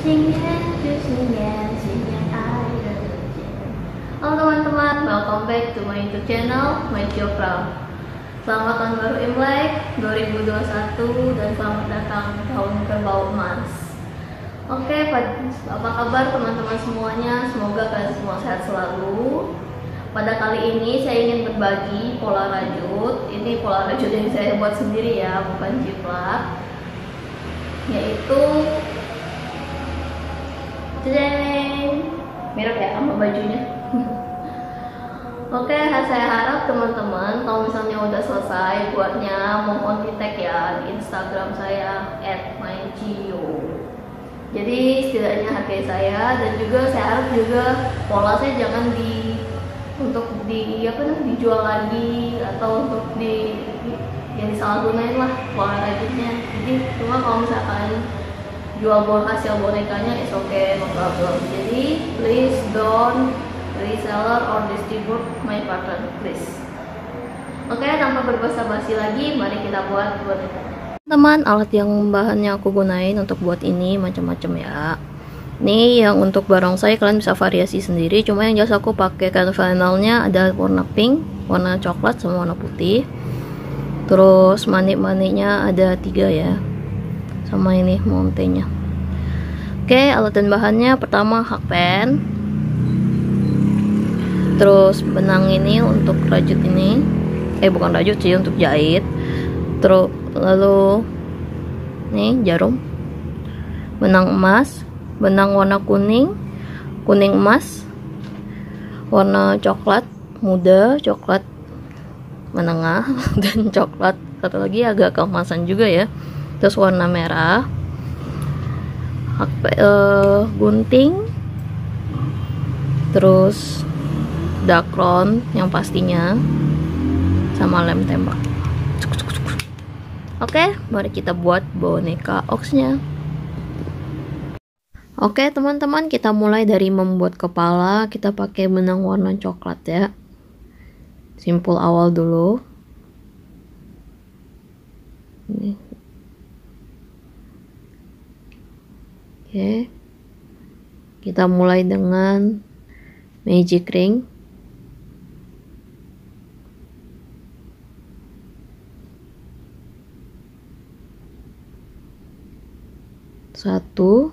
Halo teman-teman, welcome back to my YouTube channel, My Jopra. Selamat tahun baru Imlek 2021 dan selamat datang tahun kerbau emas. Oke, apa kabar teman-teman semuanya? Semoga kalian semua sehat selalu. Pada kali ini saya ingin berbagi pola rajut. Ini pola rajut yang saya buat sendiri ya, bukan jiplak. Yaitu mirip ya sama bajunya. Oke, saya harap teman-teman kalau misalnya udah selesai buatnya, mohon di tag ya di Instagram saya @mygio. Jadi setidaknya hargai saya, dan juga saya harap juga pola saya jangan dijual lagi atau untuk yang disalahgunain lah pola rajutnya. Jadi cuma kalau misalkan jual hasil bonekanya is okay, no problem. Jadi please don't reseller or distribute my pattern, please. Oke, tanpa berbasa-basi lagi, mari kita buat boneka. Teman, alat yang bahannya aku gunain untuk buat ini macam-macam ya. Ini yang untuk barongsai kalian bisa variasi sendiri. Cuma yang jelas aku pakai kan finalnya ada warna pink, warna coklat, sama warna putih. Terus manik-maniknya ada 3 ya. Sama ini mountainnya. Oke, alat dan bahannya pertama hakpen. Terus benang ini untuk rajut ini, bukan rajut sih, untuk jahit. Terus lalu nih jarum, benang emas, benang warna kuning emas, warna coklat muda, coklat menengah, dan coklat satu lagi agak keemasan juga ya. Terus warna merah, gunting, terus dakron yang pastinya, sama lem tembak. Oke, mari kita buat boneka oxnya. Oke teman-teman, kita mulai dari membuat kepala. Kita pakai benang warna coklat ya, simpul awal dulu. Ini. Oke, kita mulai dengan magic ring. Satu,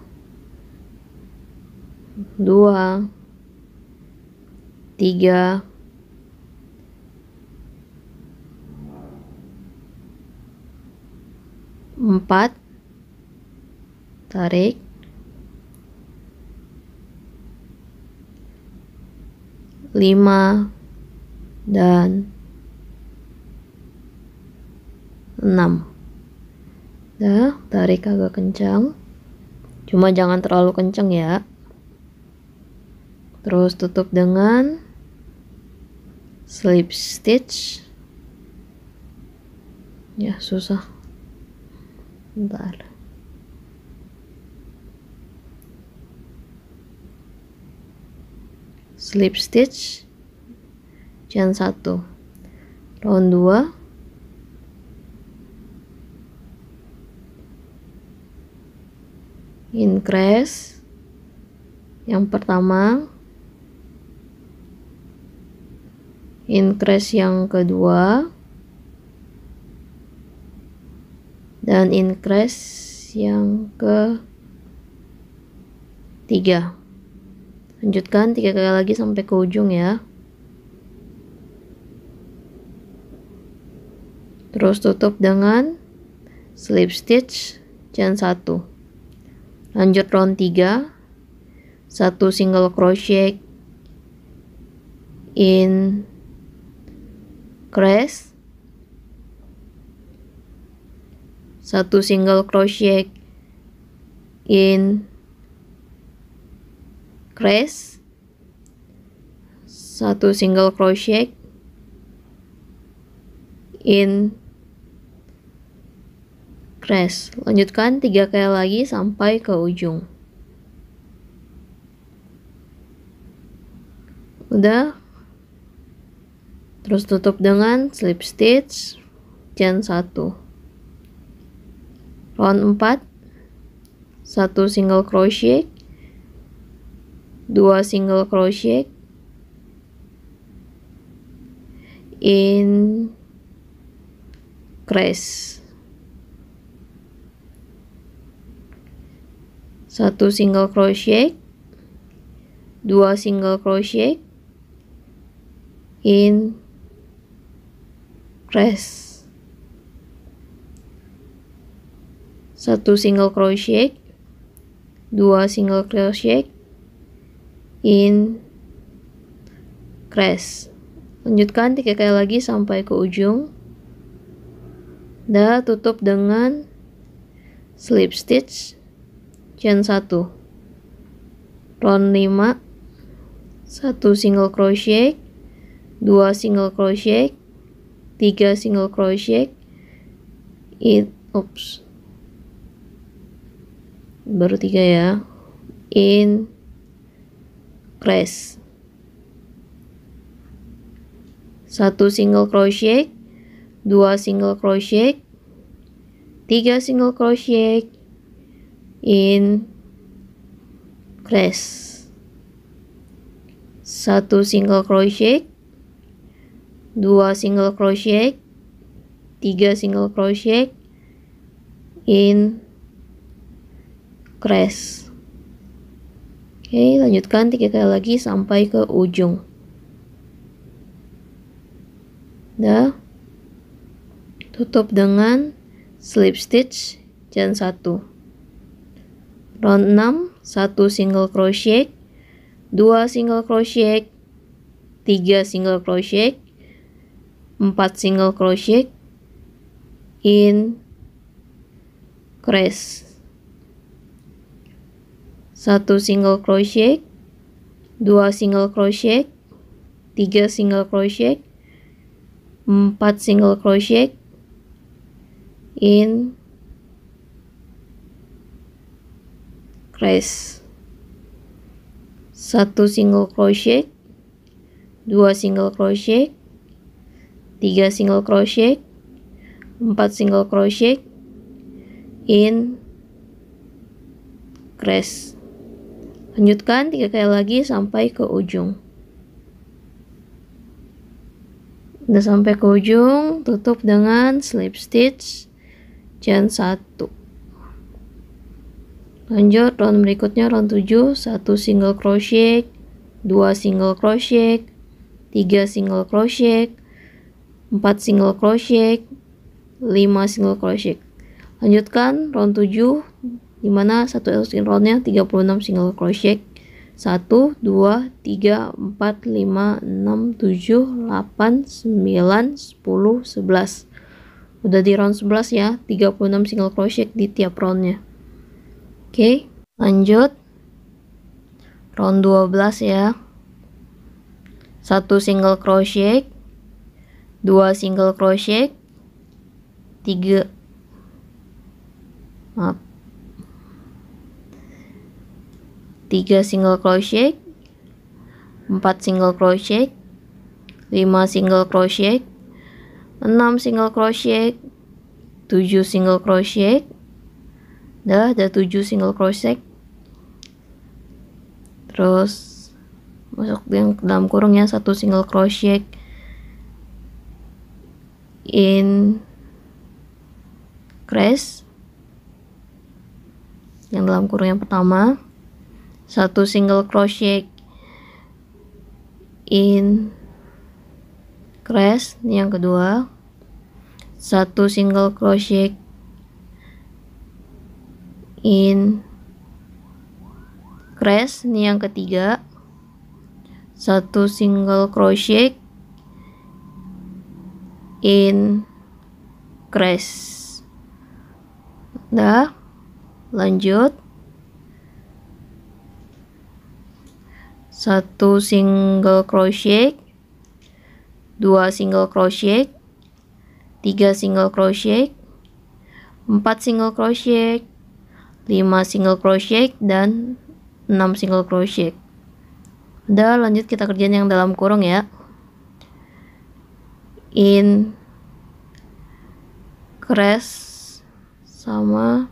2, 3, 4, tarik, 5, dan 6. Dah, tarik agak kencang, cuma jangan terlalu kencang ya. Terus tutup dengan slip stitch. Ya susah, bentar. Slip stitch chain 1, round 2, increase yang pertama, increase yang kedua, dan increase yang ketiga. Lanjutkan 3 kali lagi sampai ke ujung ya. Terus tutup dengan slip stitch chain 1. Lanjut round 3, 1 single crochet increase, 1 single crochet increase, 1 single crochet increase. Lanjutkan 3 kali lagi sampai ke ujung. Udah. Terus tutup dengan slip stitch chain 1. Round 4, 1 single crochet, 2 single crochet, increase, 1 single crochet, 2 single crochet, increase, 1 single crochet, 2 single crochet, increase. Lanjutkan 3 kali lagi sampai ke ujung. Dah, tutup dengan slip stitch chain 1, round 5, 1 single crochet, 2 single crochet, 3 single crochet, baru 3 ya, increase, 1 single crochet, 2 single crochet, 3 single crochet, increase, 1 single crochet, 2 single crochet, 3 single crochet, increase. Oke, lanjutkan 3 kali lagi sampai ke ujung. Dah, tutup dengan slip stitch chain 1, round 6, 1 single crochet, 2 single crochet, 3 single crochet, 4 single crochet, increase, 1 single crochet, 2 single crochet, 3 single crochet, 4 single crochet, increase, 1 single crochet, 2 single crochet, 3 single crochet, 4 single crochet, increase. Lanjutkan 3 kali lagi sampai ke ujung. Udah sampai ke ujung, tutup dengan slip stitch chain 1. Lanjut round berikutnya, round 7, 1 single crochet, 2 single crochet, 3 single crochet, 4 single crochet, 5 single crochet. Lanjutkan round 7, dimana satu elastic roundnya 36 single crochet. 1, 2, 3, 4, 5, 6, 7, 8, 9, 10, 11. Udah di round 11 ya, 36 single crochet di tiap roundnya. Oke, lanjut round 12 ya. 1 single crochet, 2 single crochet, 3 single crochet, 4 single crochet, 5 single crochet, 6 single crochet, 7 single crochet. Dah ada 7 single crochet. Terus masuk yang ke dalam kurungnya 1 single crochet, increase, yang dalam kurung yang pertama, 1 single crochet, increase, ini yang kedua, 1 single crochet, increase, ini yang ketiga, 1 single crochet, increase. Dah, lanjut 1 single crochet, 2 single crochet, 3 single crochet, 4 single crochet, 5 single crochet, dan 6 single crochet. Udah, lanjut kita kerjain yang dalam kurung ya. Increase sama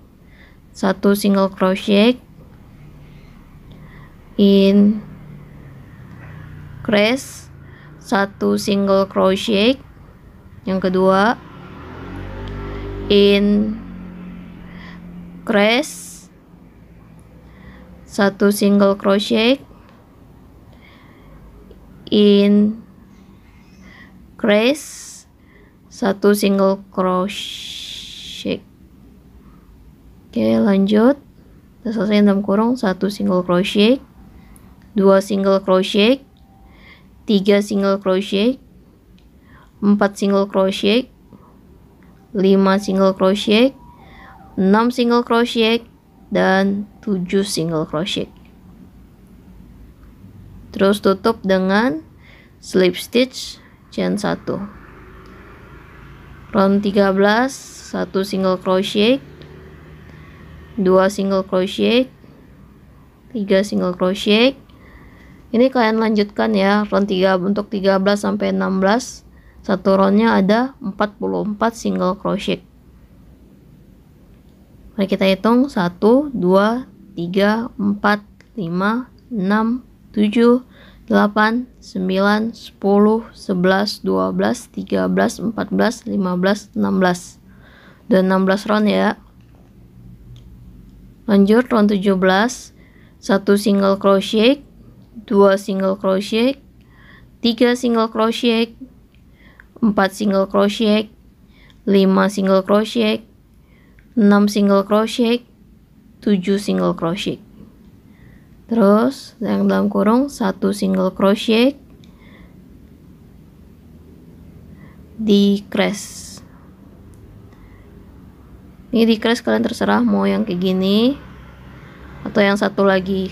1 single crochet, increase 1 single crochet, yang kedua increase 1 single crochet, increase 1 single crochet. Oke, lanjut. Kita selesai dalam kurung 1 single crochet, 2 single crochet, 3 single crochet, 4 single crochet, 5 single crochet, 6 single crochet, dan 7 single crochet. Terus tutup dengan slip stitch chain 1. Round 13, 1 single crochet, 2 single crochet, 3 single crochet. Ini kalian lanjutkan ya, round 3 untuk 13 sampai 16. Satu roundnya ada 44 single crochet. Mari kita hitung 1, 2, 3, 4, 5, 6, 7, 8, 9, 10, 11, 12, 13, 14, 15, 16. Dan 16 round ya. Lanjut round 17, 1 single crochet, 2 single crochet, 3 single crochet, 4 single crochet, 5 single crochet, 6 single crochet, 7 single crochet. Terus yang dalam kurung 1 single crochet, decrease. Ini decrease kalian terserah mau yang kayak gini atau yang satu lagi.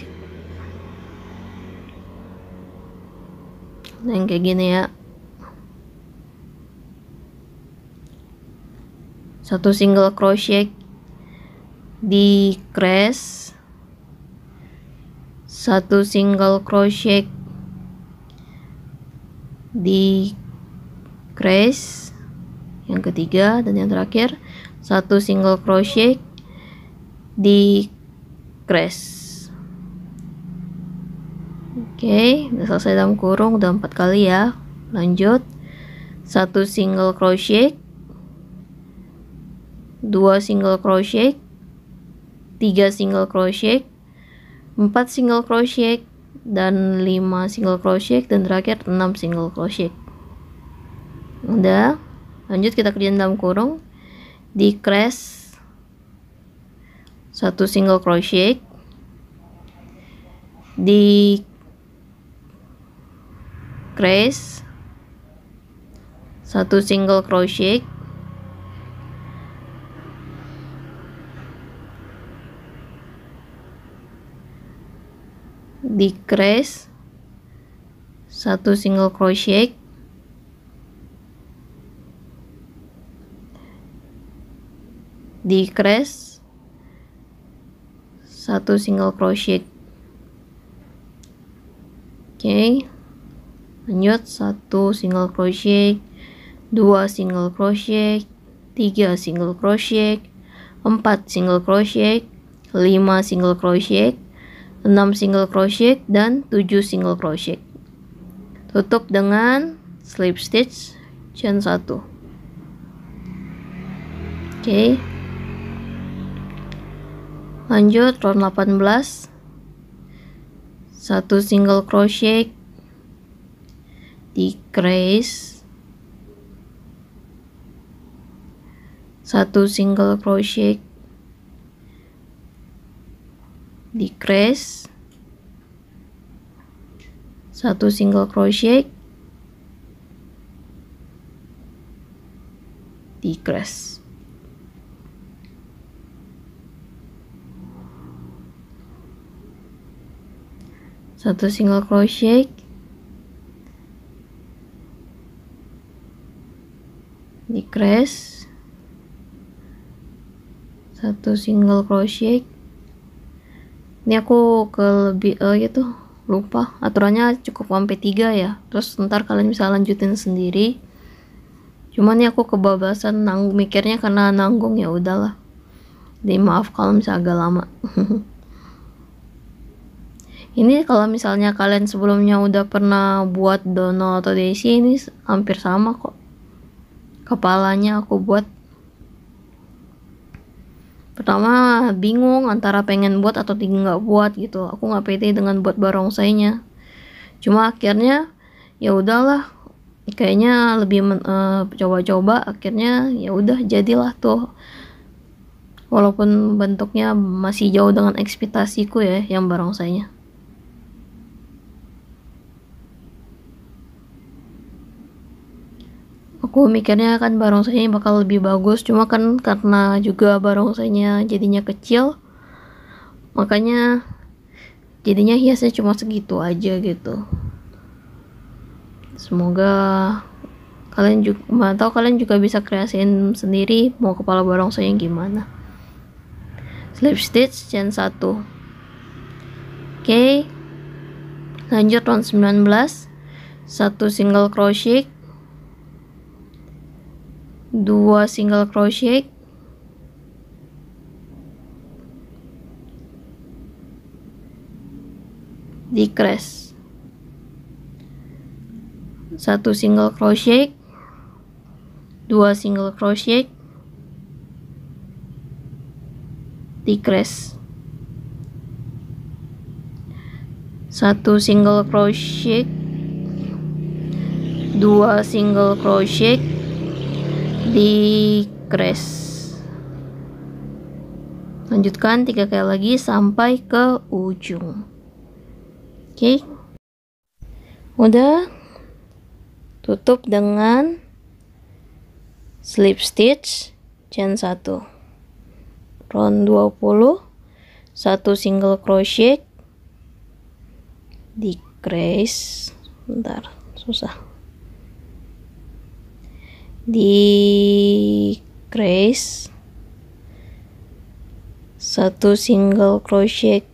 Yang kayak gini ya. 1 single crochet, decrease, 1 single crochet, decrease, yang ketiga dan yang terakhir 1 single crochet, decrease. Oke, udah selesai dalam kurung, udah 4 kali ya. Lanjut 1 single crochet, 2 single crochet, 3 single crochet, 4 single crochet, dan 5 single crochet, dan terakhir 6 single crochet. Udah, lanjut kita kerjain dalam kurung. Decrease 1 single crochet, decrease 1 single crochet, decrease 1 single crochet, decrease 1 single crochet. Oke, lanjut 1 single crochet, 2 single crochet, 3 single crochet, 4 single crochet, 5 single crochet, 6 single crochet, dan 7 single crochet. Tutup dengan slip stitch chain 1. Oke, lanjut round 18, 1 single crochet, decrease, 1 single crochet, decrease, 1 single crochet, decrease. Satu single crochet, decrease, 1 single crochet. Ini aku gitu lupa aturannya, cukup sampai 3 ya. Terus ntar kalian bisa lanjutin sendiri. Cuman nih aku kebablasan mikirnya karena nanggung, ya udahlah. Jadi maaf kalau misalnya agak lama. Ini kalau misalnya kalian sebelumnya udah pernah buat Donald atau Daisy, ini hampir sama kok. Kepalanya aku buat. Pertama bingung antara pengen buat atau nggak buat gitu. Aku nggak pede dengan buat barongsainya. Cuma akhirnya ya udahlah. Kayaknya lebih coba-coba. Akhirnya ya udah jadilah tuh. Walaupun bentuknya masih jauh dengan ekspektasiku ya yang barongsainya. Aku mikirnya kan barongsainya bakal lebih bagus, cuma kan karena juga barongsainya jadinya kecil, makanya jadinya hiasnya cuma segitu aja gitu. Semoga kalian juga bisa kreasiin sendiri mau kepala barongsainya gimana. Slip stitch chain 1. Oke, lanjut round 19. 1 single crochet, 2 single crochet, decrease, 1 single crochet, 2 single crochet, decrease, 1 single crochet, 2 single crochet, decrease. Lanjutkan 3 kali lagi sampai ke ujung. Oke. Udah, tutup dengan slip stitch chain 1. Round 20, 1 single crochet, decrease. Bentar, susah. Decrease, 1 single crochet,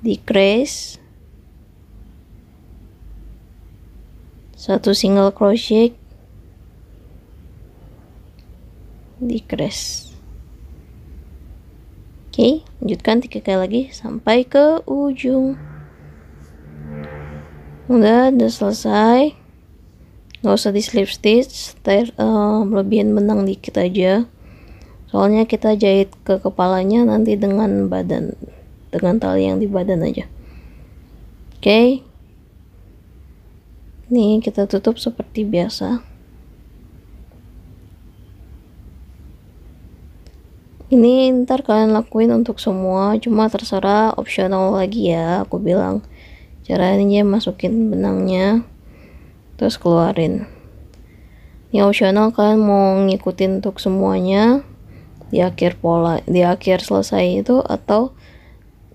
decrease, 1 single crochet, decrease. Oke, lanjutkan 3 kali lagi sampai ke ujung. Udah selesai. Nggak usah di slip stitch, lebihin benang dikit aja. Soalnya kita jahit ke kepalanya nanti dengan tali yang di badan aja. Oke. Nih kita tutup seperti biasa. Ini ntar kalian lakuin untuk semua, cuma terserah, opsional lagi ya. Aku bilang caranya masukin benangnya terus keluarin. Ini opsional, kalian mau ngikutin untuk semuanya di akhir selesai itu atau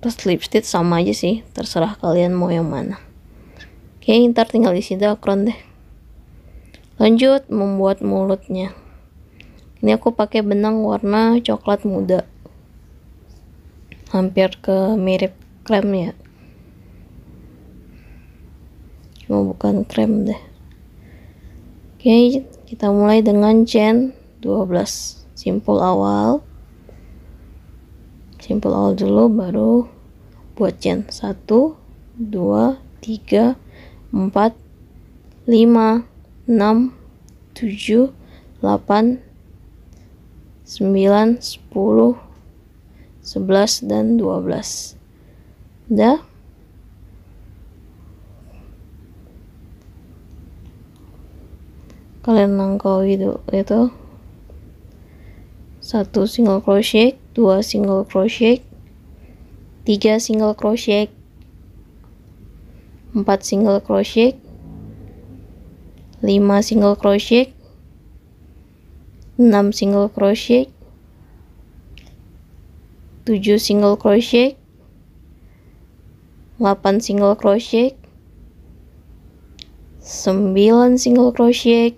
terus slip stitch sama aja sih, terserah kalian mau yang mana. Oke, ntar tinggal isi dakron deh. Lanjut membuat mulutnya. Ini aku pakai benang warna coklat muda, hampir ke mirip krem ya, cuma bukan krem deh. Oke, kita mulai dengan chain 12 simpul awal dulu, baru buat chain 1 2 3 4 5 6 7 8 9 10 11 dan 12. Udah. Kalian langkaui itu 1 single crochet, 2 single crochet, 3 single crochet, 4 single crochet, 5 single crochet, 6 single crochet, 7 single crochet, 8 single crochet, 9 single crochet,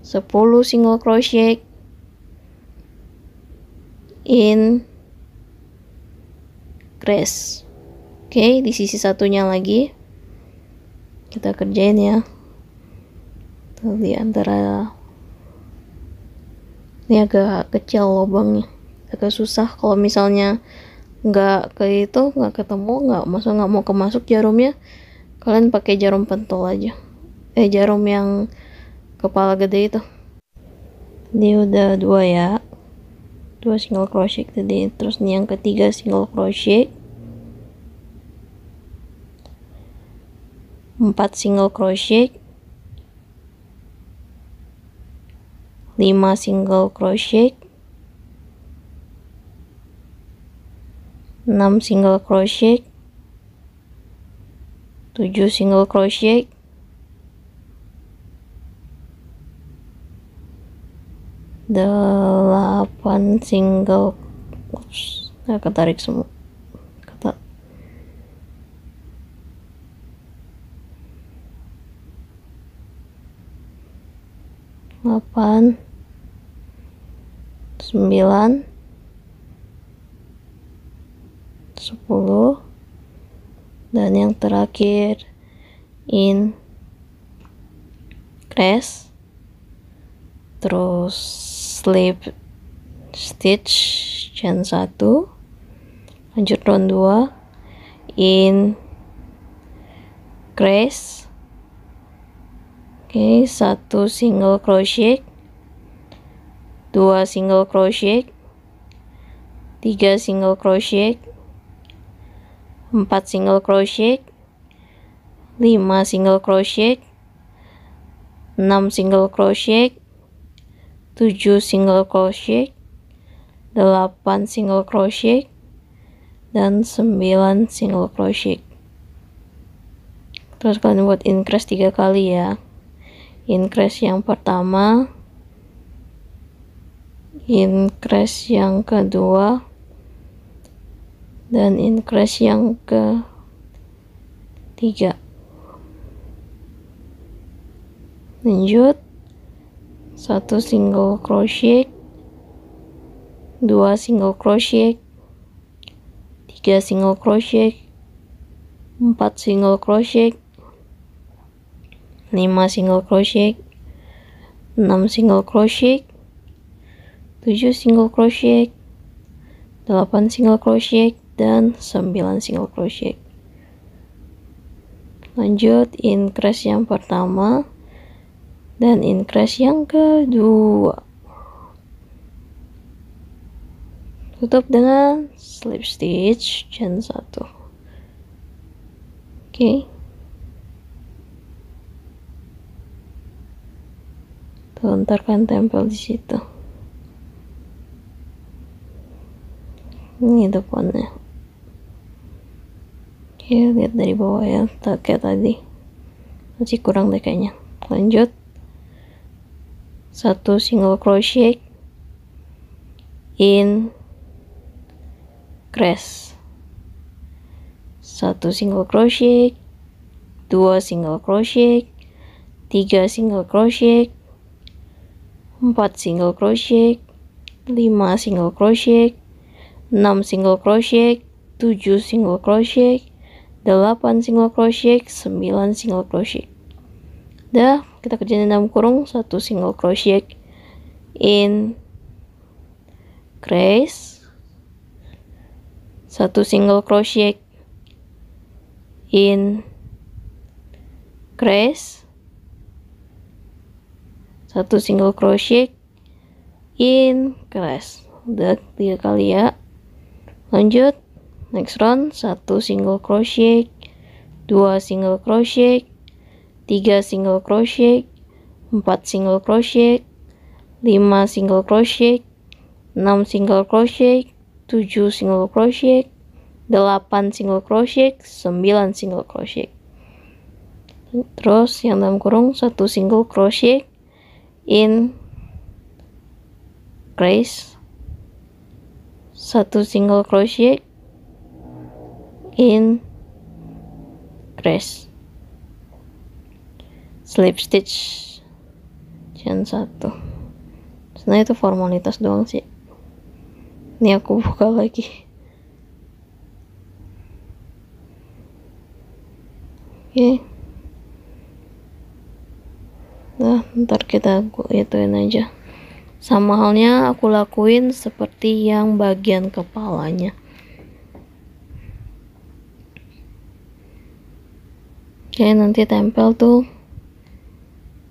10 single crochet, increase. Oke, di sisi satunya lagi kita kerjain ya. di antara ini agak kecil lubangnya, agak susah kalau misalnya nggak ke itu, nggak ketemu, nggak mau kemasuk jarumnya, kalian pakai jarum pentul aja, jarum yang kepala gede itu. Ini udah 2 ya, 2 single crochet tadi. Terus nih yang ketiga single crochet, 4 single crochet, 5 single crochet, 6 single crochet, 7 single crochet, 8 single, ketarik semua, 8, 9, 10, dan yang terakhir increase, terus slip stitch chain 1, lanjut round 2, increase, 1 single crochet, 2 single crochet, 3 single crochet, 4 single crochet, 5 single crochet, 6 single crochet, 7 single crochet, 8 single crochet, dan 9 single crochet. Terus kalian buat increase 3 kali ya. Increase yang pertama, increase yang kedua, dan increase yang ketiga. Lanjut 1 single crochet, 2 single crochet, 3 single crochet, 4 single crochet, 5 single crochet, 6 single crochet, 7 single crochet, 8 single crochet, dan 9 single crochet. Lanjut increase yang pertama dan increase yang kedua. Tutup dengan slip stitch chain 1. Oke. Ntar kan tempel di situ. Ini depannya. Oke, lihat dari bawah ya, kayak tadi. Masih kurang deh kayaknya. Lanjut. 1 single crochet, increase, 1 single crochet, 2 single crochet, 3 single crochet, 4 single crochet, 5 single crochet, 6 single crochet, 7 single crochet, 8 single crochet, 9 single crochet. Dah, kita kerjain dalam kurung 1 single crochet, increase, 1 single crochet, increase, 1 single crochet, increase. Udah 3 kali ya. Lanjut next round, 1 single crochet, 2 single crochet, 3 single crochet, 4 single crochet, 5 single crochet, 6 single crochet, 7 single crochet, 8 single crochet, 9 single crochet. Terus yang dalam kurung 1 single crochet, increase, 1 single crochet, increase, slip stitch chain 1. Sebenarnya itu formalitas doang sih. Ini aku buka lagi. Oke. Nah, ntar kita ituin aja. Sama halnya aku lakuin seperti yang bagian kepalanya. Oke, nanti tempel tuh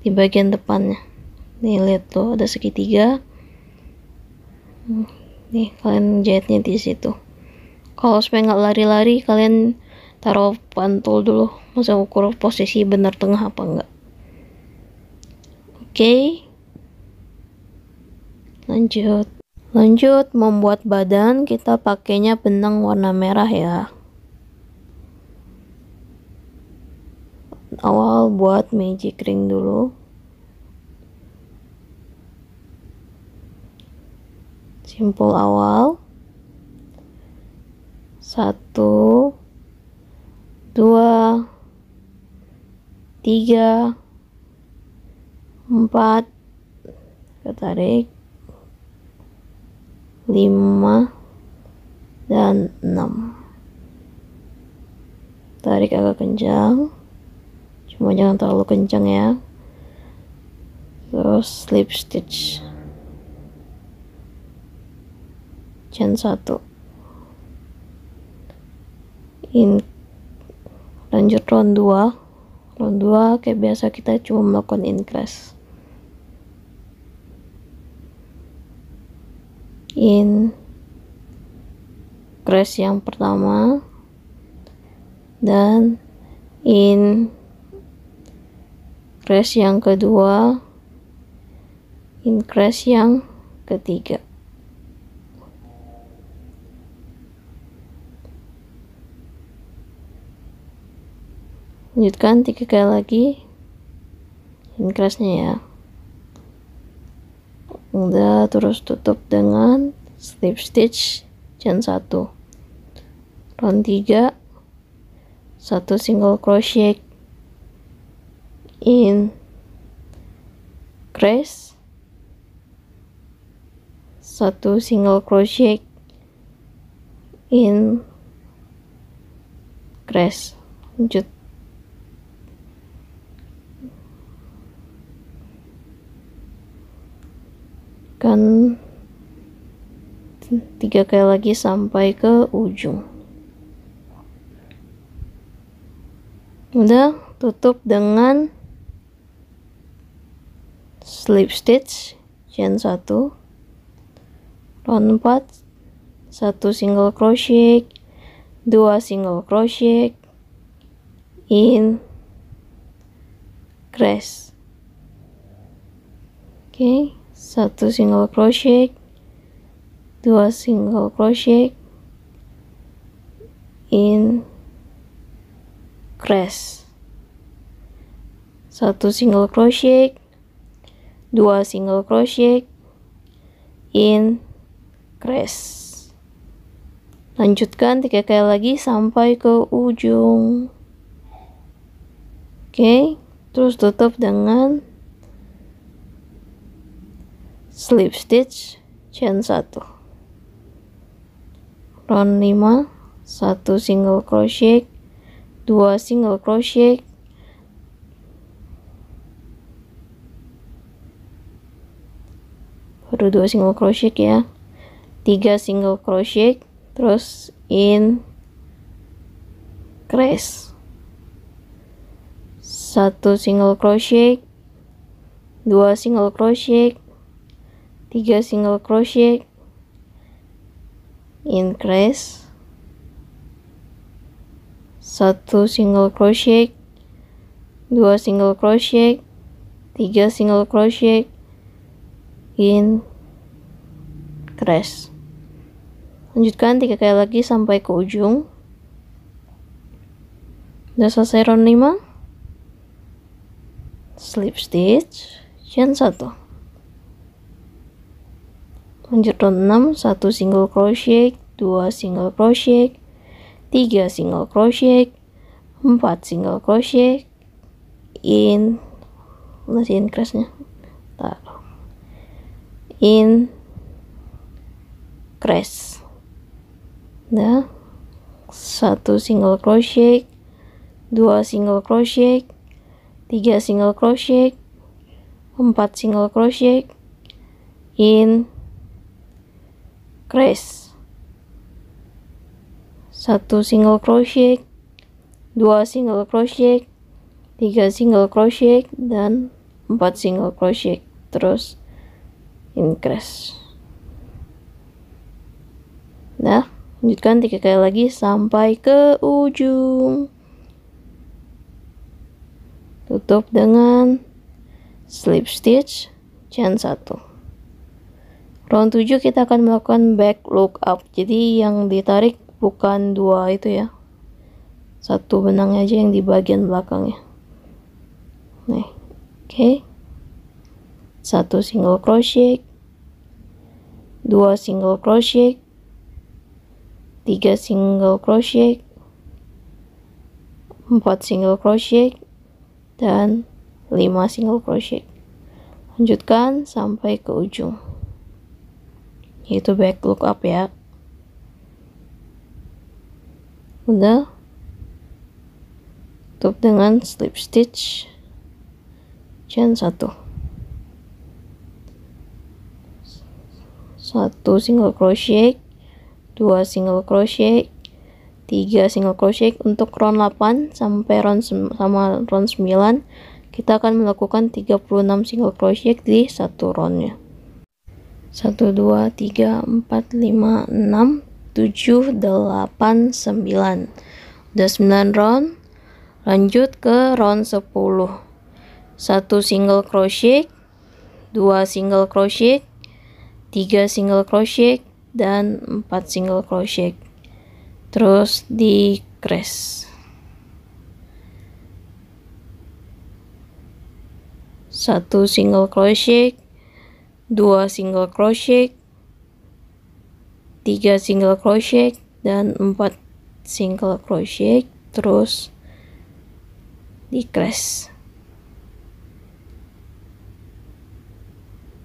di bagian depannya. Nih lihat tuh ada segitiga. Nih kalian jahitnya di situ. Kalau supaya nggak lari-lari, kalian taruh pantul dulu, masa ukur posisi benar tengah apa enggak. Oke, lanjut membuat badan. Kita pakainya benang warna merah ya. Awal buat magic ring dulu. Simpul awal. 1, 2, 3, 4, ketarik, 5 dan 6. Tarik agak kencang, cuma jangan terlalu kencang ya. Terus slip stitch chain 1. Lanjut round 2 kayak biasa kita cuma melakukan increase. Increase yang pertama dan increase yang kedua, increase yang ketiga. Lanjutkan 3 kali lagi increase-nya ya. Udah, terus tutup dengan slip stitch chain 1. Round 3, 1 single crochet, increase, 1 single crochet, increase. Lanjut. Kan 3 kali lagi sampai ke ujung. Udah, tutup dengan slip stitch chain 1. Round 4, 1 single crochet, 2 single crochet, increase. Oke, 1 single crochet, 2 single crochet, increase, 1 single crochet, 2 single crochet, increase. Lanjutkan 3 kali lagi sampai ke ujung. Oke, terus tutup dengan slip stitch chain 1. Round 5, 1 single crochet, 2 single crochet, baru 2 single crochet ya, 3 single crochet, terus increase, 1 single crochet, 2 single crochet, 3 single crochet, increase, 1 single crochet, 2 single crochet, 3 single crochet, increase. Lanjutkan 3 kali lagi sampai ke ujung. Udah selesai round 5. Slip stitch chain 1. Lanjut round 6, 1 single crochet, 2 single crochet, 3 single crochet, 4 single crochet, masih increase-nya, increase. Nah, 1 single crochet, 2 single crochet, 3 single crochet, 4 single crochet, increase, 1 single crochet, 2 single crochet, 3 single crochet, dan 4 single crochet, terus increase. Nah, lanjutkan 3 kali lagi sampai ke ujung. Tutup dengan slip stitch chain 1. Round 7 kita akan melakukan back look up. Jadi yang ditarik bukan 2 itu ya, 1 benangnya aja yang di bagian belakangnya. Nih, oke. 1 single crochet, 2 single crochet, 3 single crochet, 4 single crochet, dan 5 single crochet. Lanjutkan sampai ke ujung, yaitu back look up ya. Udah, tutup dengan slip stitch chain 1. 1 single crochet, 2 single crochet, 3 single crochet. Untuk round 8 sampai round 9 kita akan melakukan 36 single crochet di satu roundnya. 1 2 3 4 5 6 7 8 9. Udah 9 round. Lanjut ke round 10. 1 single crochet, 2 single crochet, 3 single crochet, dan 4 single crochet. Terus decrease. 1 single crochet, 2 single crochet, 3 single crochet, dan 4 single crochet. Terus decrease.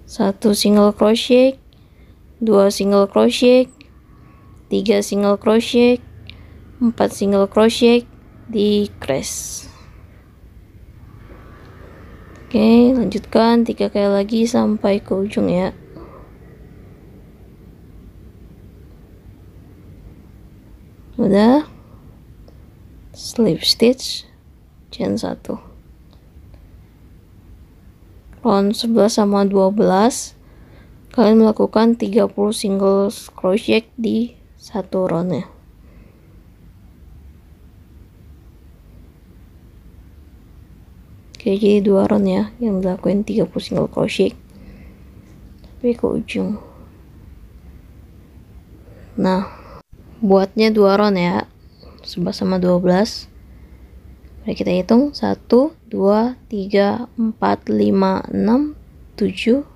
1 single crochet, 2 single crochet, 3 single crochet, 4 single crochet, decrease. Oke, lanjutkan 3 kali lagi sampai ke ujung ya. Udah, slip stitch chain 1. Round 11 sama 12 kalian melakukan 30 single crochet di satu roundnya. Oke, jadi 2 round ya yang dilakuin 30 single crochet sampai ke ujung. Nah, buatnya 2 round ya, 11 sama 12. Mari kita hitung 1 2 3 4 5 6 7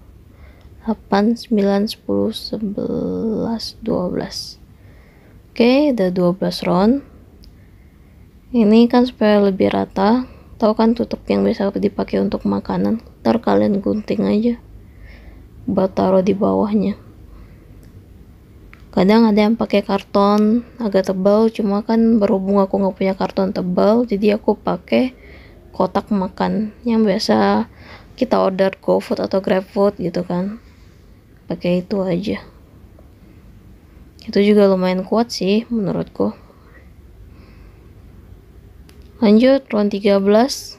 8 9 10 11 12. Oke, udah 12 round. Ini kan supaya lebih rata. Tahu kan tutup yang biasa dipakai untuk makanan, ntar kalian gunting aja buat taruh di bawahnya. Kadang ada yang pakai karton agak tebal, cuma kan berhubung aku nggak punya karton tebal, jadi aku pakai kotak makan yang biasa kita order GoFood atau GrabFood gitu kan, pakai itu aja. Itu juga lumayan kuat sih menurutku. Lanjut round 13. 1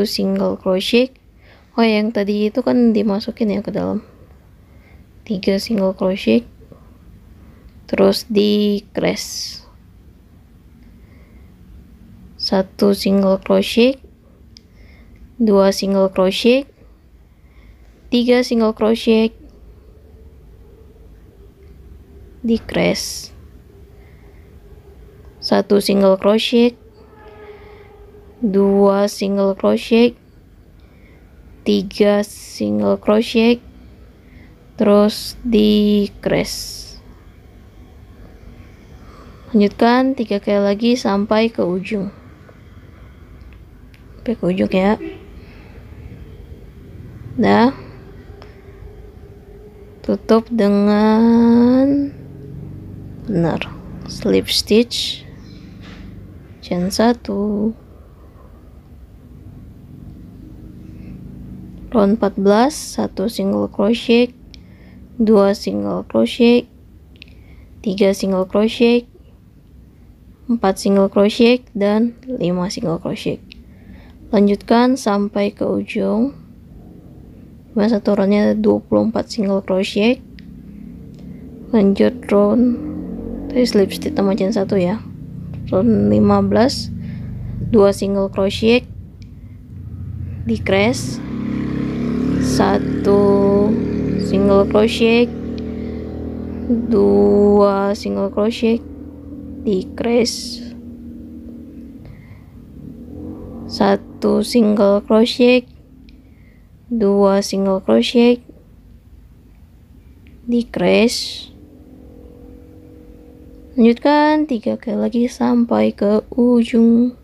single crochet. Oh, yang tadi itu kan dimasukin ya ke dalam. 3 single crochet. Terus decrease. 1 single crochet, 2 single crochet, 3 single crochet, decrease. 1 single crochet, 2 single crochet, 3 single crochet, terus decrease. Lanjutkan 3 kali lagi sampai ke ujung. Sampai ke ujung ya. Nah, tutup dengan benar slip stitch chain 1. round 14, 1 single crochet, 2 single crochet, 3 single crochet, 4 single crochet, dan 5 single crochet. Lanjutkan sampai ke ujung. Satu roundnya 24 single crochet. Lanjut round tadi slip stitch tambah chain 1 ya, round 15, 2 single crochet, decrease, 1 single crochet, 2 single crochet, decrease, 1 single crochet, 2 single crochet, decrease. Lanjutkan 3 kali lagi sampai ke ujung.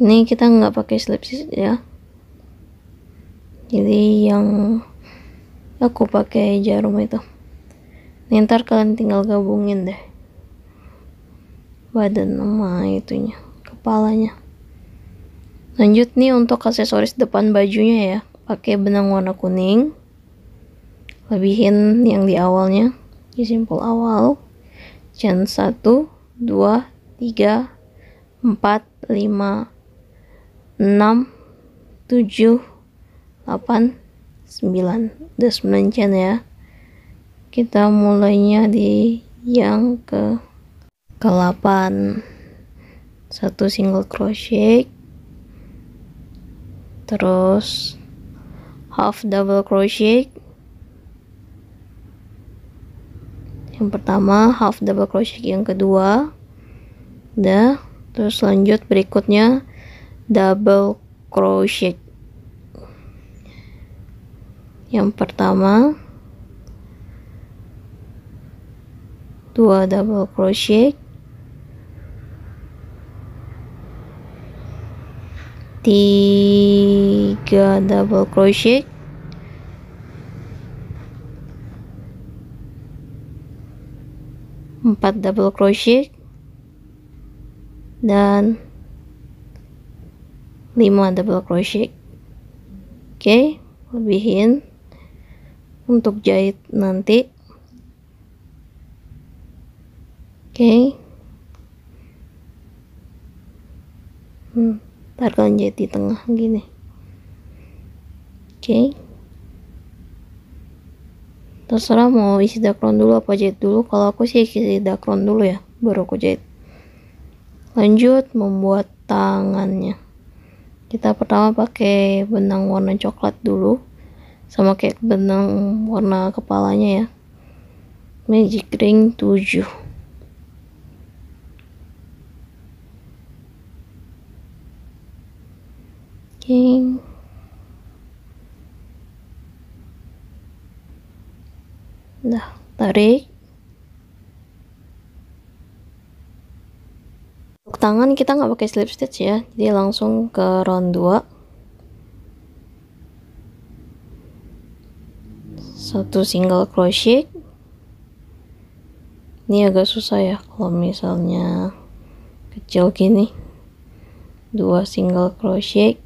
Ini kita nggak pakai slip stitch ya, jadi yang aku pakai jarum itu. Nih, ntar kalian tinggal gabungin deh badan sama itunya, kepalanya. Lanjut nih untuk aksesoris depan bajunya ya, pakai benang warna kuning. Lebihin yang di awalnya, di simpul awal, chain 1, 2, 3, 4, 5, 6, 7, 8, 9. Udah 9 chain ya. Kita mulainya di yang ke 8. 1 single crochet, terus half double crochet. Yang pertama half double crochet, yang kedua udah, terus lanjut berikutnya double crochet. Yang pertama 2 double crochet, 3 double crochet, 4 double crochet, dan 5 double crochet. Oke, lebihin untuk jahit nanti. Oke, ntar kalian jahit di tengah gini. Oke, terserah mau isi dakron dulu apa jahit dulu. Kalau aku sih isi dakron dulu ya, baru aku jahit. Lanjut membuat tangannya. Kita pertama pakai benang warna coklat dulu, sama kayak benang warna kepalanya ya, magic ring 7. Oke, udah tarik. Untuk tangan kita nggak pakai slip stitch ya, jadi langsung ke round 2. 1 single crochet. Ini agak susah ya kalau misalnya kecil gini. 2 single crochet,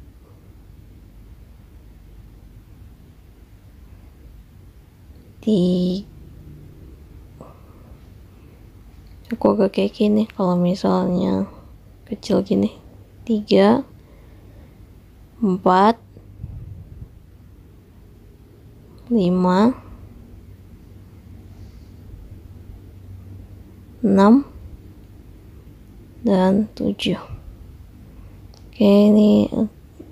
aku agak kayak gini kalau misalnya kecil gini. 3, 4, 5, 6, dan 7. Oke, ini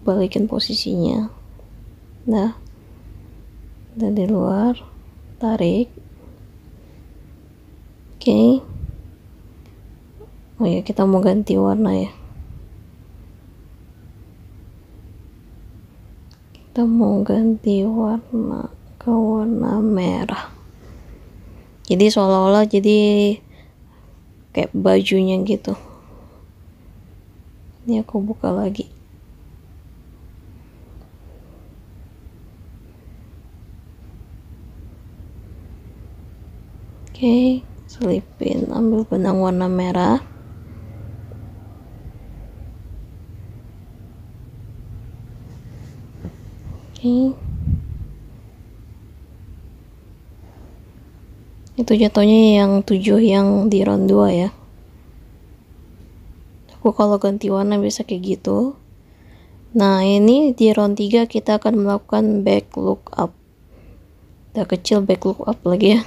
balikin posisinya. Nah, dari luar, tarik. Oke. Oh ya, kita mau ganti warna ya. Kita mau ganti warna ke warna merah. Jadi seolah-olah jadi kayak bajunya gitu. Ini aku buka lagi. Oke, selipin, ambil benang warna merah. Oke. Itu jatuhnya yang 7 yang di round 2 ya. Aku kalau ganti warna bisa kayak gitu. Nah, ini di round 3 kita akan melakukan back look up. Udah kecil back look up lagi ya.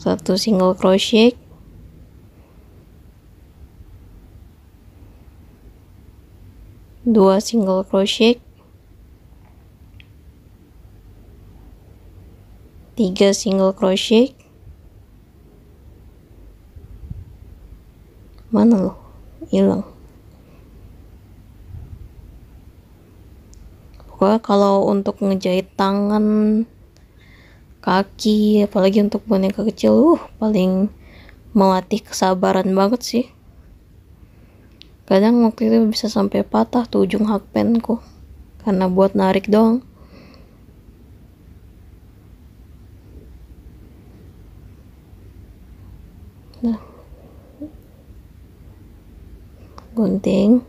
Satu single crochet, dua single crochet, tiga single crochet. Mana loh? Hilang. Pokoknya kalau untuk ngejahit tangan, kaki, apalagi untuk boneka kecil, paling melatih kesabaran banget sih. Kadang waktu itu bisa sampai patah tuh ujung hakpenku karena buat narik doang. Nah, gunting.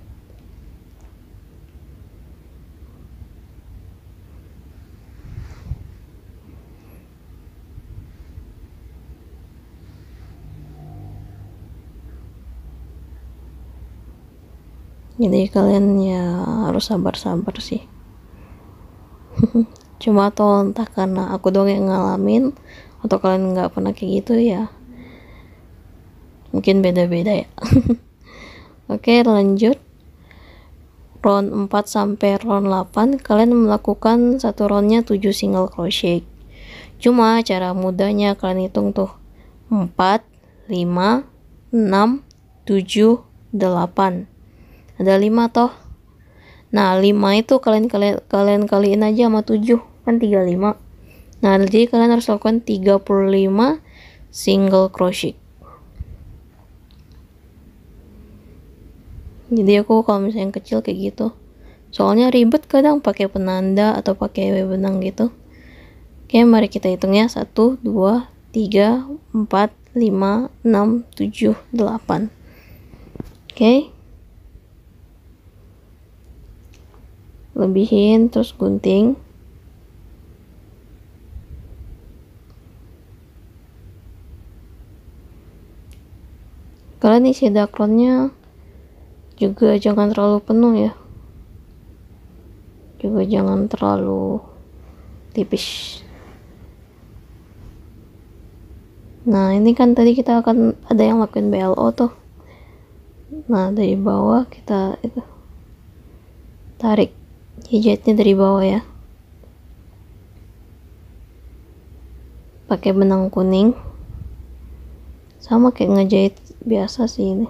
Jadi kalian ya harus sabar-sabar sih. Cuma atau entah karena aku doang yang ngalamin atau kalian nggak pernah kayak gitu ya, mungkin beda-beda ya. Oke, lanjut. Round 4 sampai round 8 kalian melakukan satu roundnya 7 single crochet. Cuma cara mudahnya kalian hitung tuh 4, 5, 6, 7, 8. Ada 5 toh. Nah, 5 itu kalian kaliin aja sama 7, kan 35. Nah, jadi kalian harus lakukan 35 single crochet. Jadi aku kalau misalnya yang kecil kayak gitu. Soalnya ribet kadang pakai penanda atau pakai benang gitu. Oke, mari kita hitung ya. 1, 2, 3, 4, 5, 6, 7, 8. Oke. Lebihin terus gunting. Kalian isi dakronnya juga jangan terlalu penuh ya, juga jangan terlalu tipis. Nah, ini kan tadi kita akan ada yang lakuin BLO tuh. Nah, dari bawah kita itu tarik jahitnya dari bawah ya, pakai benang kuning, sama kayak ngejahit biasa sih ini.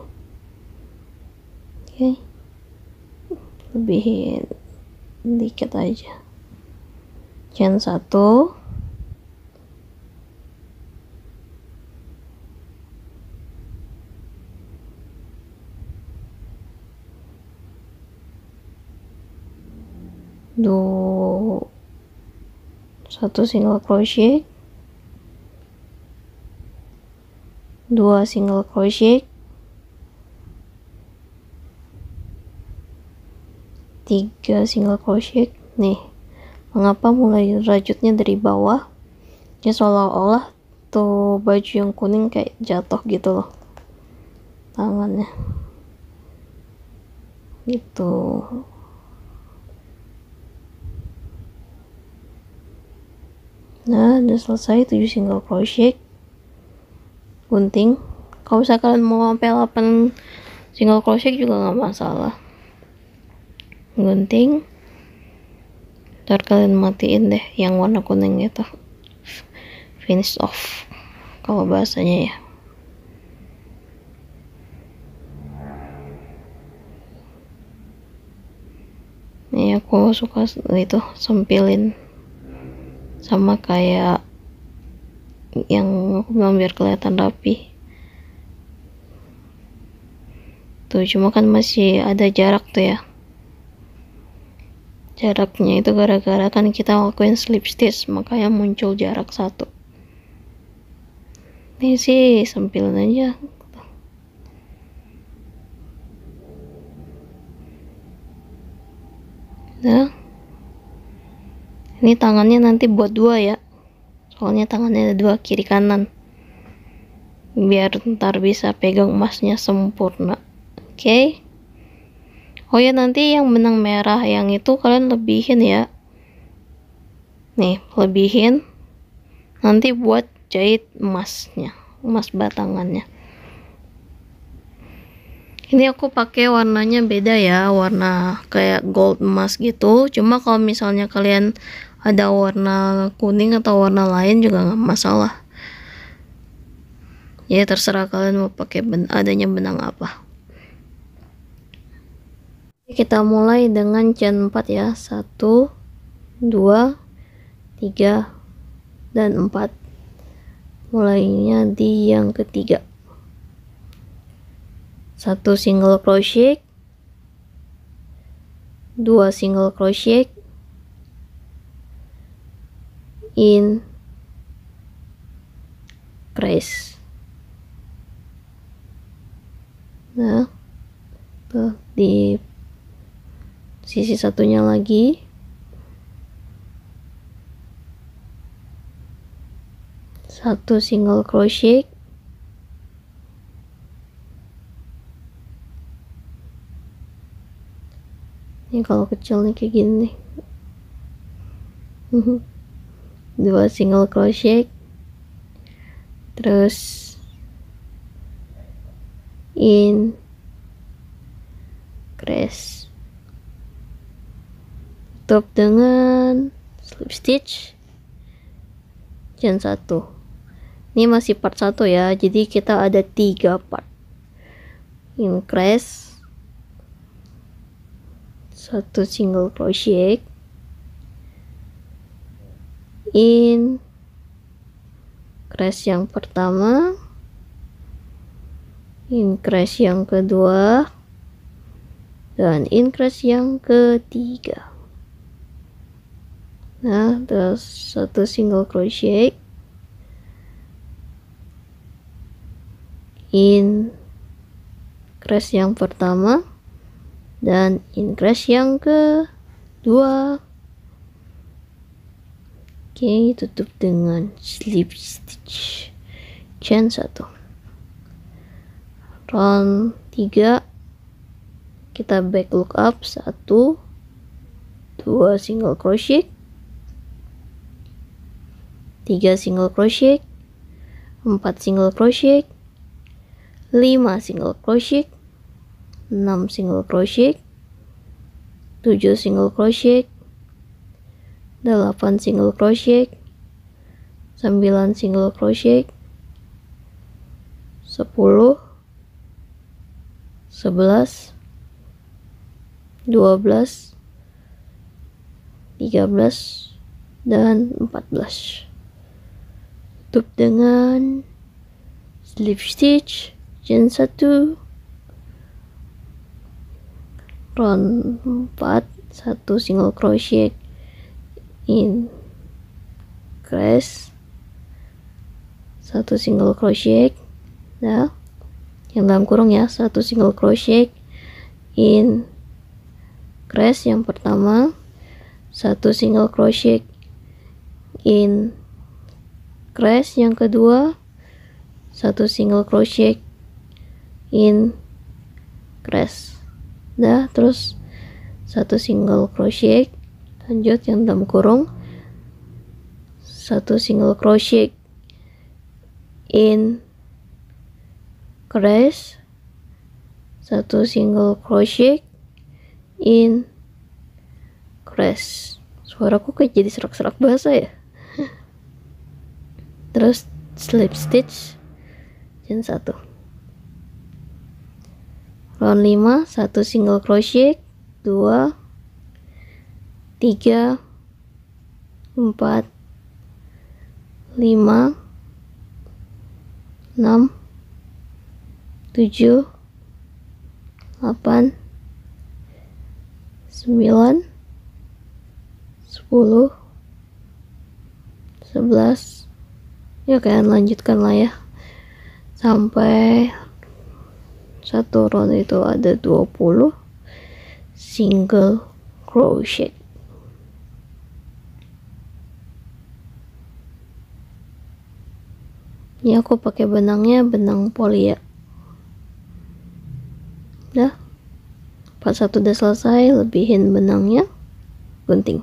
Oke, lebihin dikit aja, chain 1, satu single crochet, 2 single crochet, 3 single crochet. Nih, mengapa mulai rajutnya dari bawah? Ya seolah-olah tuh baju yang kuning kayak jatuh gitu loh tangannya gitu. Nah, udah selesai 7 single crochet, gunting. Kalau misalkan mau sampai 8 single crochet juga nggak masalah, gunting. Ntar kalian matiin deh yang warna kuning itu, finish off kalau bahasanya ya. Ini aku suka itu sempilin sama kayak yang aku bilang biar kelihatan rapi tuh. Cuma kan masih ada jarak tuh ya, jaraknya itu gara-gara kan kita lakuin slip stitch, makanya muncul jarak 1. Ini sih sempilin aja. Nah, ini tangannya nanti buat dua ya, soalnya tangannya ada dua, kiri kanan, biar ntar bisa pegang emasnya sempurna. Oke. Oh ya, nanti yang benang merah yang itu kalian lebihin ya, nih lebihin nanti buat jahit emasnya, emas batangannya. Ini aku pakai warnanya beda ya, warna kayak gold emas gitu. Cuma kalau misalnya kalian ada warna kuning atau warna lain juga nggak masalah. Ya terserah kalian mau pakai adanya benang apa. Kita mulai dengan chain 4 ya. 1, 2, 3, dan 4. Mulainya di yang ketiga. 1 single crochet, 2 single crochet, increase. Nah, tuh di sisi satunya lagi. 1 single crochet, ini kalau kecil nih kayak gini nih. 2 single crochet, terus increase, tutup dengan slip stitch, chain 1. Ini masih part 1 ya, jadi kita ada 3 part. Increase, 1 single crochet, increase yang pertama, increase yang kedua, dan increase yang ketiga. Nah, terus 1 single crochet, increase yang pertama, dan increase yang kedua. Oke, tutup dengan slip stitch, chain 1. Round 3 kita back look up, 1, 2 single crochet, 3 single crochet, 4 single crochet, 5 single crochet, 6 single crochet, 7 single crochet, 8 single crochet, 9 single crochet, 10, 11, 12, 13, dan 14. Tutup dengan slip stitch, chain 1. Round 4, 1 single crochet, increase, 1 single crochet, nah yang dalam kurung ya, 1 single crochet, increase yang pertama, 1 single crochet, increase yang kedua, 1 single crochet, increase. Dah, terus 1 single crochet, lanjut yang dalam kurung, 1 single crochet, increase, 1 single crochet, increase. Suaraku kayak jadi serak-serak bahasa ya. Terus slip stitch, chain 1. Round 5, 1 single crochet, 2, 3, 4, 5, 6, 7, 8, 9, 10, 11. Ya kalian lanjutkan lah ya sampai satu round itu ada 20 single crochet. Ini aku pakai benangnya benang poli ya. Udah, part 1 udah selesai, lebihin benangnya, gunting.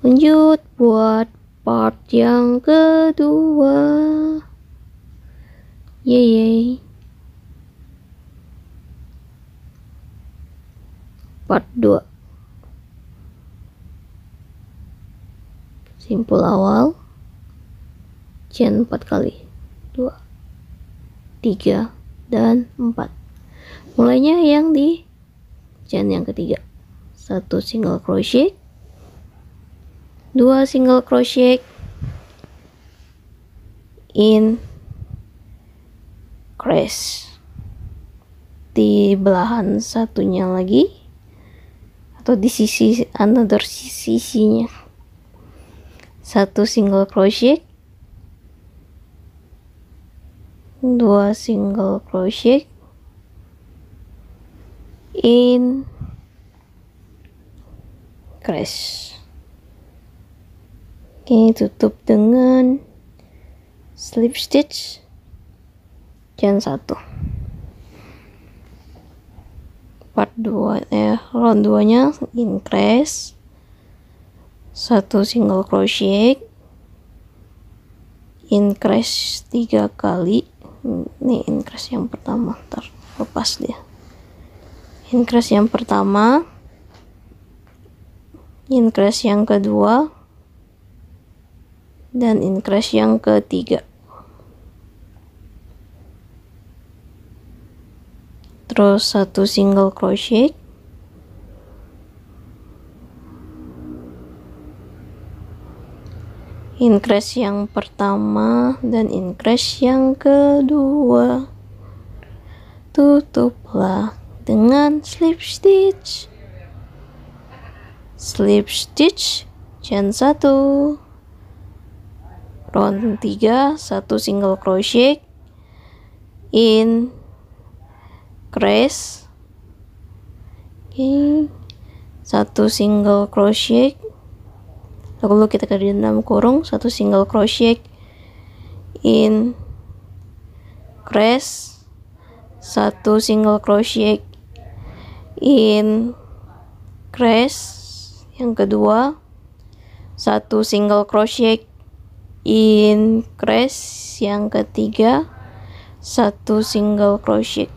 Lanjut buat part yang kedua. Yeay. Part 2. Simpul awal, chain 4 kali, 2, 3, dan 4. Mulainya yang di chain yang ketiga. 1 single crochet, 2 single crochet, increase di belahan satunya lagi, atau di sisi another sisinya. 1 single crochet, 2 single crochet, increase. Oke, tutup dengan slip stitch chain 1. Part 2 round 2 nya increase, 1 single crochet, increase 3 kali. Ini increase yang pertama, ntar lepas dia. Increase yang pertama, increase yang kedua, dan increase yang ketiga. Terus 1 single crochet, increase yang pertama dan increase yang kedua. Tutuplah dengan slip stitch. Slip stitch chain 1. Round 3, 1 single crochet, increase. Oke, 1 single crochet, lalu kita ke dalam kurung, 1 single crochet, increase, 1 single crochet, increase yang kedua, 1 single crochet, increase yang ketiga, 1 single crochet.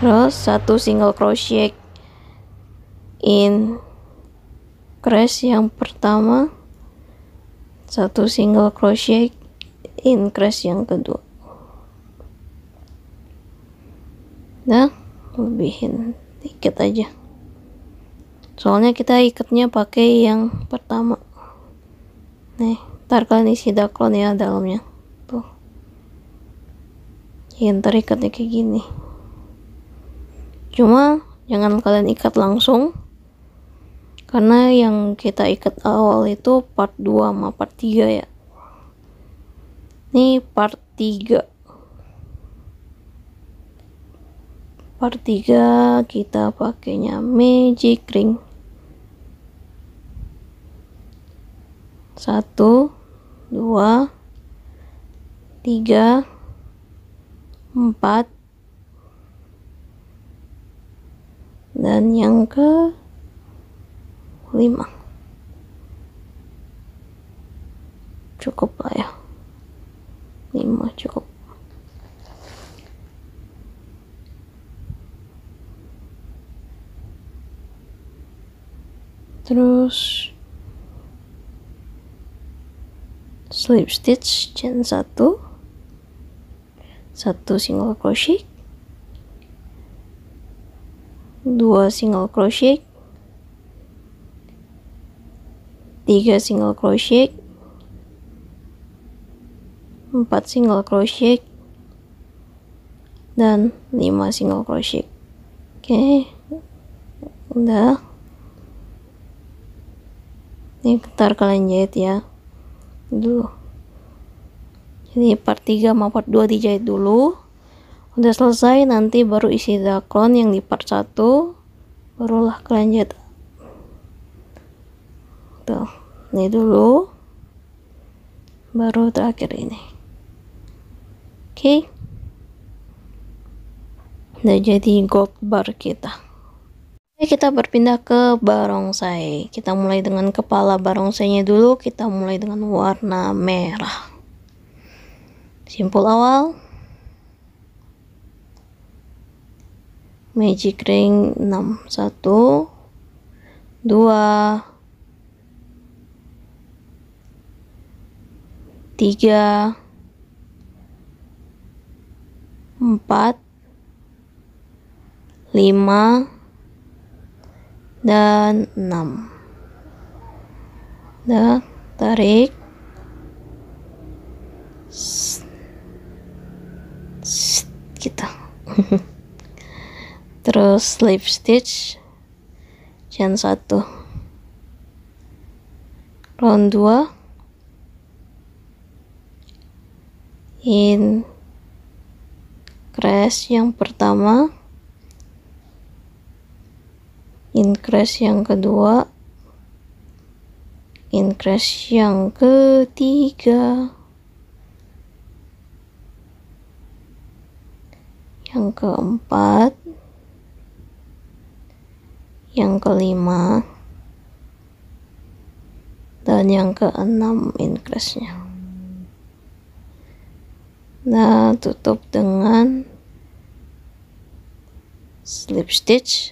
Terus 1 single crochet, increase yang pertama, 1 single crochet, increase yang kedua. Nah, lebihin dikit aja, soalnya kita ikatnya pakai yang pertama. Nih, ntar kalian isi daklon ya dalamnya tuh ya, ntar ikatnya kayak gini. Cuma jangan kalian ikat langsung, karena yang kita ikat awal itu part 2 sama part 3 ya. Ini part 3. Part 3 kita pakainya magic ring. 1, 2, 3, 4, dan yang ke 5. Cukup lah ya, 5 cukup. Terus slip stitch chain 1, 1 single crochet, 2 single crochet, 3 single crochet, 4 single crochet, dan 5 single crochet. Oke, udah. Ini ntar kalian jahit ya dulu. Jadi part 3 sama part 2 dijahit dulu. Udah selesai, nanti baru isi daklon yang di part 1. barulah kalian jahit. Tuh, ini dulu, baru terakhir ini. Oke, udah jadi gold bar kita. Oke, kita berpindah ke barongsai. Kita mulai dengan kepala barongsainya dulu. Kita mulai dengan warna merah. Simpul awal, magic ring 6, 1 2 3 4 5 dan 6. Udah, tarik. Gitu. Terus slip stitch chain 1, round 2, increase yang pertama, increase yang kedua, increase yang ketiga, yang keempat, yang kelima, dan yang keenam increase-nya. Nah, tutup dengan slip stitch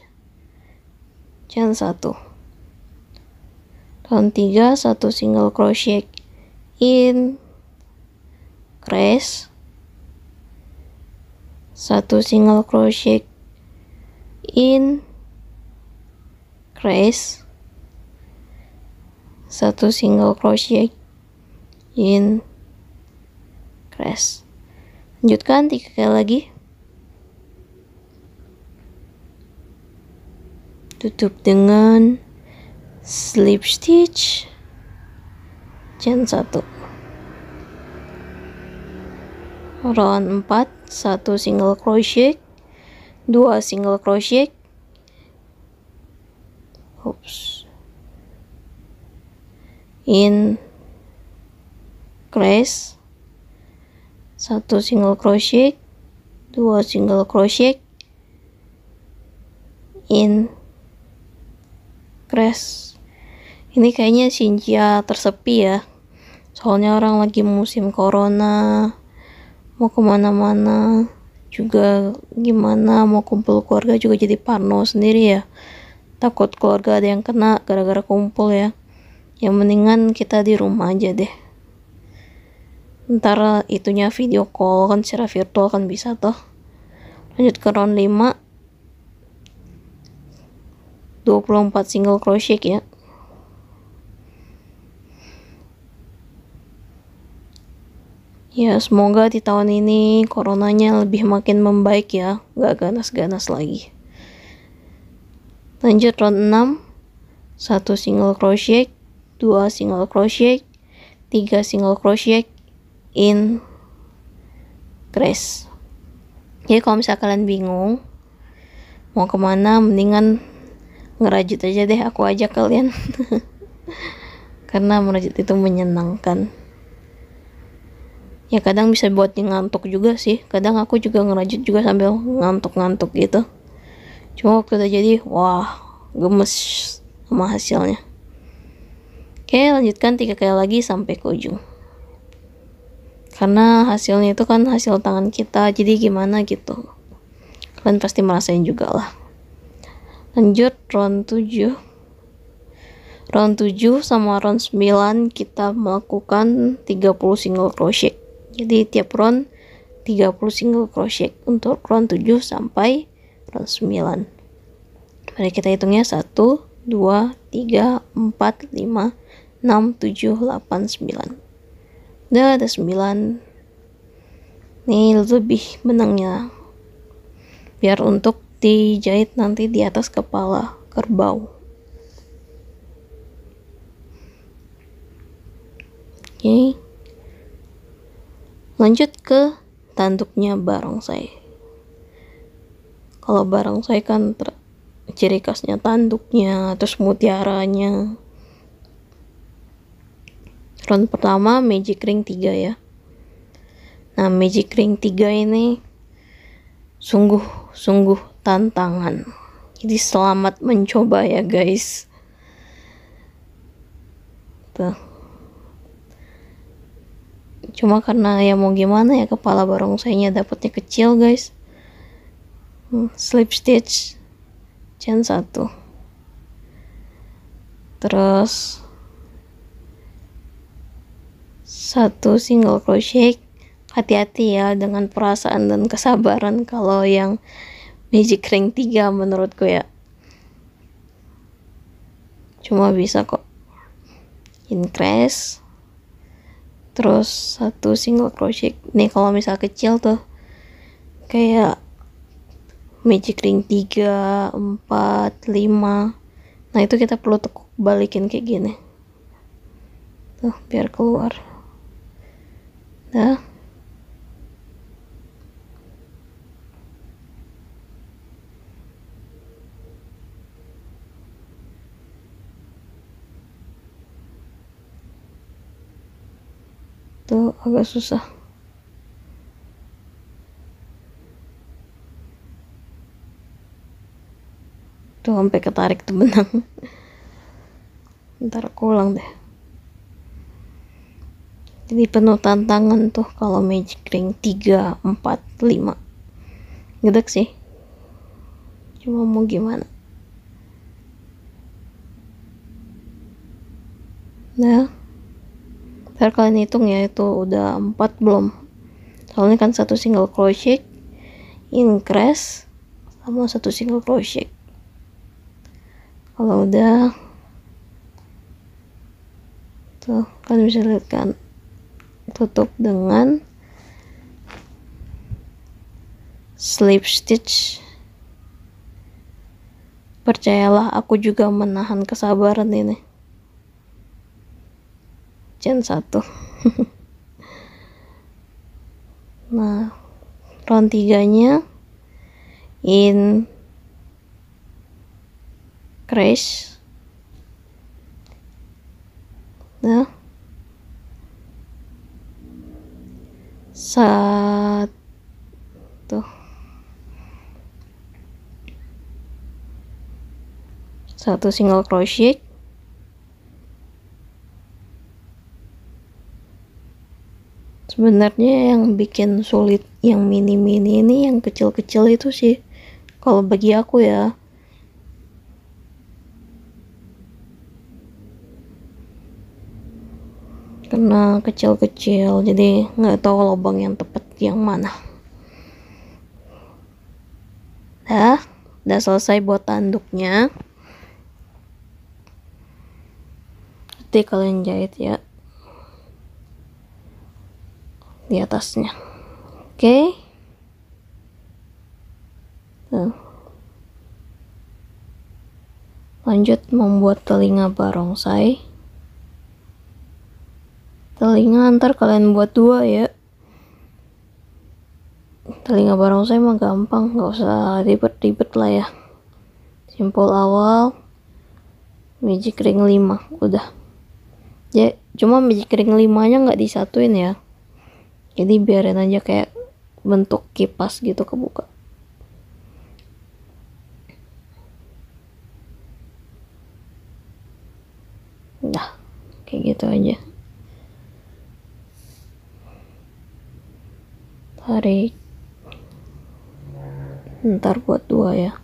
chain 1, round 3, 1 single crochet increase, 1 single crochet increase, 1 single crochet increase. Lanjutkan 3 kali lagi. Tutup dengan slip stitch chain 1, round 4, 1 single crochet, 2 single crochet, increase, 1 single crochet, 2 single crochet, increase. Ini kayaknya Xinjia tersepi ya, soalnya orang lagi musim corona, mau kemana-mana juga gimana, mau kumpul keluarga juga jadi parno sendiri ya, takut keluarga ada yang kena gara-gara kumpul ya. Yang mendingan kita di rumah aja deh, ntar itunya video call kan, secara virtual kan bisa toh. Lanjut ke round 5, 24 single crochet ya. Ya, semoga di tahun ini coronanya lebih makin membaik ya, gak ganas-ganas lagi. Lanjut round 6, 1 single crochet, 2 single crochet, 3 single crochet, increase. Jadi kalau misalnya kalian bingung mau kemana, mendingan ngerajut aja deh, aku ajak kalian. Karena merajut itu menyenangkan. Ya kadang bisa buat ngantuk juga sih, kadang aku juga ngerajut juga sambil ngantuk-ngantuk gitu. Cuma waktu udah jadi, wah, gemes sama hasilnya. Oke, lanjutkan 3 kali lagi sampai ke ujung. Karena hasilnya itu kan hasil tangan kita, jadi gimana gitu, kalian pasti merasain juga lah. Lanjut round 7. Round 7 sama round 9 kita melakukan 30 single crochet. Jadi tiap round 30 single crochet untuk round 7 sampai round 9. Mari kita hitungnya 1, 2, 3, 4, 5, 6, 7, 8, 9. Udah ada 9. Nih lebih benangnya, biar untuk dijahit nanti di atas kepala kerbau. Oke. Lanjut ke tanduknya barongsai. Kalau barongsai kan ciri khasnya tanduknya, terus mutiaranya. Round pertama magic ring 3 ya. Nah, magic ring 3 ini sungguh tantangan. Jadi selamat mencoba ya guys. Tuh. Cuma karena ya mau gimana ya, kepala barongsainya dapatnya kecil guys. Slip stitch chain 1. Terus 1 single crochet. Hati-hati ya dengan perasaan dan kesabaran kalau yang magic ring 3 menurutku ya. Cuma bisa kok increase, terus 1 single crochet. Nih kalau misal kecil tuh kayak magic ring 3, 4, 5. Nah itu kita perlu tekuk balikin kayak gini tuh biar keluar. Nah, tuh agak susah. Tuh sampai ketarik tuh benang. Ntar aku ulang deh. Jadi penuh tantangan tuh kalau magic ring 3, 4, 5. Gedek sih. Cuma mau gimana. Nah, ntar kalian hitung ya, itu udah 4 belum. Soalnya kan 1 single crochet, increase, sama 1 single crochet. Kalau udah tuh kalian bisa lihat kan, tutup dengan slip stitch. Percayalah, aku juga menahan kesabaran ini. Chain 1. Nah, round 3-nya in crash. Nah, 1 single crochet, sebenarnya yang bikin sulit yang mini-mini ini, yang kecil-kecil itu sih kalau bagi aku ya. Karena kecil-kecil jadi nggak tahu lubang yang tepat yang mana. Udah selesai buat tanduknya. Nanti kalian jahit ya di atasnya. Oke. Lanjut membuat telinga barongsai. Telinga ntar kalian buat 2 ya. Telinga barongsai mah gampang, nggak usah ribet-ribet lah ya. Simpul awal, magic ring 5 udah. Ya, cuma magic ring 5-nya nggak disatuin ya. Jadi biarin aja kayak bentuk kipas gitu kebuka. Udah, kayak gitu aja. Tarik. Ntar buat 2 ya.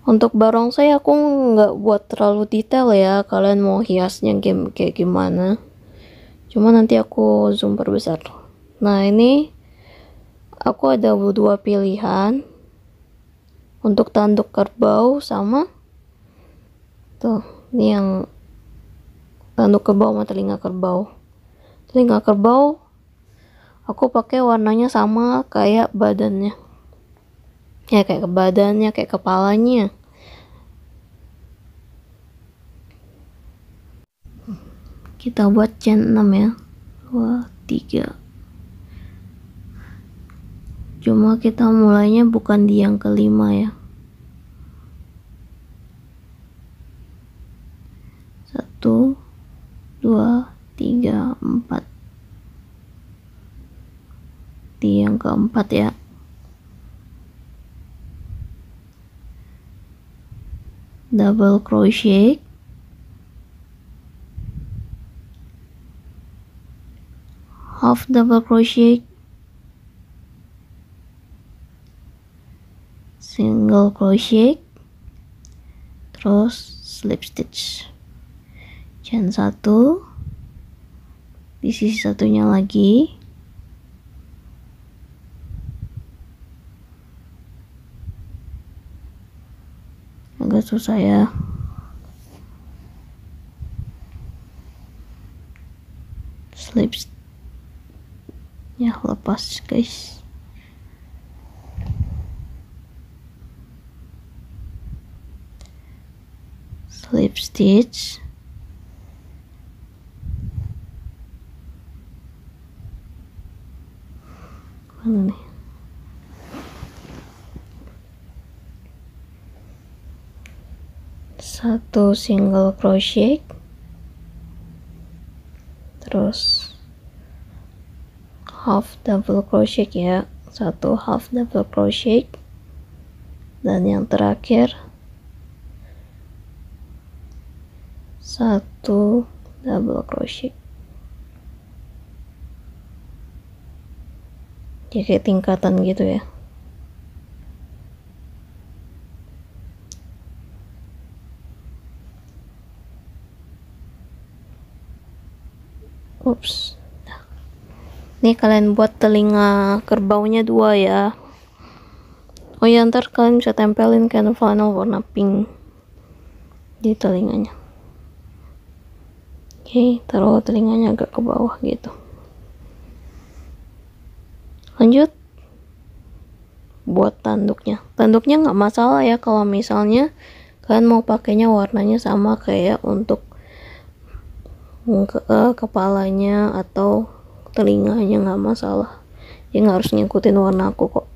Untuk barongsai aku nggak buat terlalu detail ya, kalian mau hiasnya kayak gimana. Cuma nanti aku zoom perbesar. Nah ini aku ada 2 pilihan untuk tanduk kerbau sama tuh, ini yang tanduk kerbau sama telinga kerbau. Telinga kerbau aku pakai warnanya sama kayak badannya. Ya kayak badannya, kayak kepalanya. Kita buat chain 6 ya. 2, 3. Cuma kita mulainya bukan di yang kelima ya. 1, 2, 3, 4 di yang keempat ya. Double crochet, half double crochet, single crochet, terus slip stitch. Chain 1 di sisi satunya lagi, agak susah ya. Slip ya, lepas guys. Slip stitch, mana nih? Satu single crochet, terus half double crochet ya, satu half double crochet, dan yang terakhir satu double crochet. Ya kayak tingkatan gitu ya. Ups. Nih kalian buat telinga kerbaunya 2 ya. Oh ya, ntar kalian bisa tempelin kain flannel warna pink di telinganya. Oke, taruh telinganya agak ke bawah gitu. Lanjut buat tanduknya. Tanduknya nggak masalah ya kalau misalnya kalian mau pakainya warnanya sama kayak untuk kepalanya atau telinganya, nggak masalah ya, nggak harus ngikutin warna aku kok.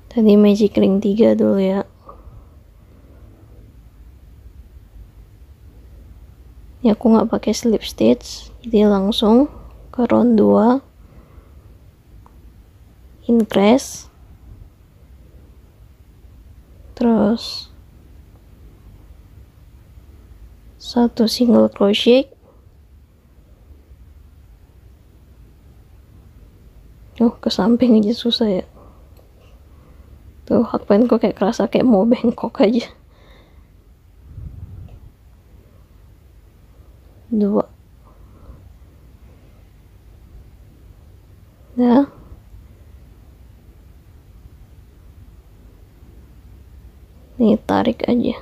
Tadi magic ring 3 dulu ya. Ya aku nggak pakai slip stitch, jadi langsung ke round 2 increase, terus satu single crochet. Ke samping aja susah ya. Tuh hakpenku kayak kerasa kayak mau bengkok aja. 2. Nah, nih tarik aja.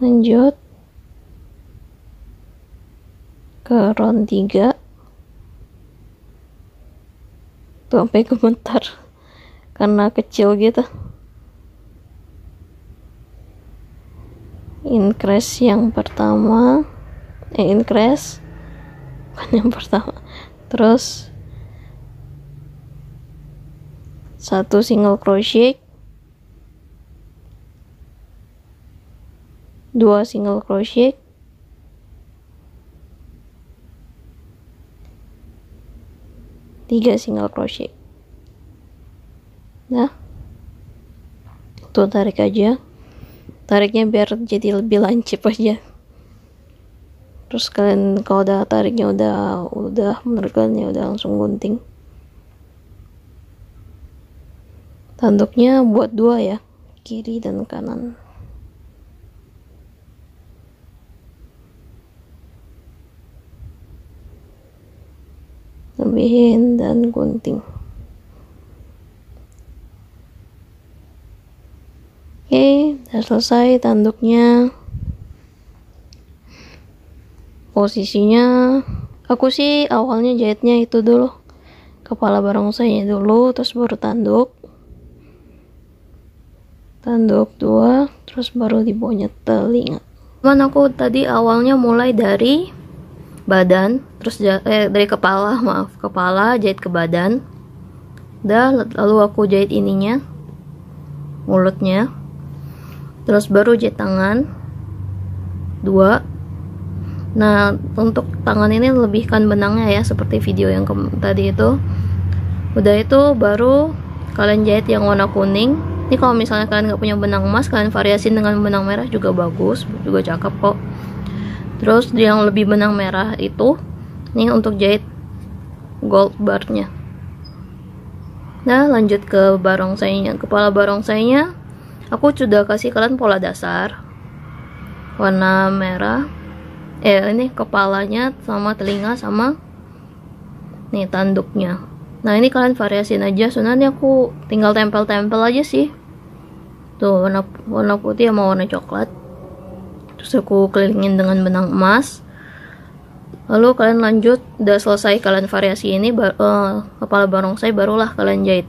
Lanjut ke round 3. Tuh sampai gemetar karena kecil gitu. Increase yang pertama, increase bukan yang pertama, terus satu single crochet, 2 single crochet, 3 single crochet. Nah, tuh tarik aja, tariknya biar jadi lebih lancip aja. Terus kalian kalau udah tariknya udah menurut kalian ya udah langsung gunting. Tanduknya buat 2 ya, kiri dan kanan. Lebihin dan gunting. Oke, udah selesai tanduknya. Posisinya aku sih awalnya jahitnya itu dulu, kepala barongsainya dulu, terus baru tanduk 2, terus baru di bawahnya telinga. Cuman aku tadi awalnya mulai dari badan, terus dari kepala, kepala jahit ke badan. Udah, lalu aku jahit ininya, mulutnya, terus baru jahit tangan 2. Nah, untuk tangan ini lebihkan benangnya ya, seperti video yang tadi itu. Udah itu baru kalian jahit yang warna kuning. Ini kalau misalnya kalian nggak punya benang emas, kalian variasin dengan benang merah juga bagus, juga cakep kok. Terus yang lebih benang merah itu, ini untuk jahit gold barnya. Nah, lanjut ke barongsainya. Kepala barongsainya, aku sudah kasih kalian pola dasar warna merah. Ini kepalanya sama telinga sama nih tanduknya. Nah, ini kalian variasiin aja. Sebenarnya aku tinggal tempel-tempel aja sih. Tuh, warna putih sama warna coklat. Terus aku kelilingin dengan benang emas. Lalu kalian lanjut, udah selesai kalian variasi ini, kepala barongsai barulah kalian jahit.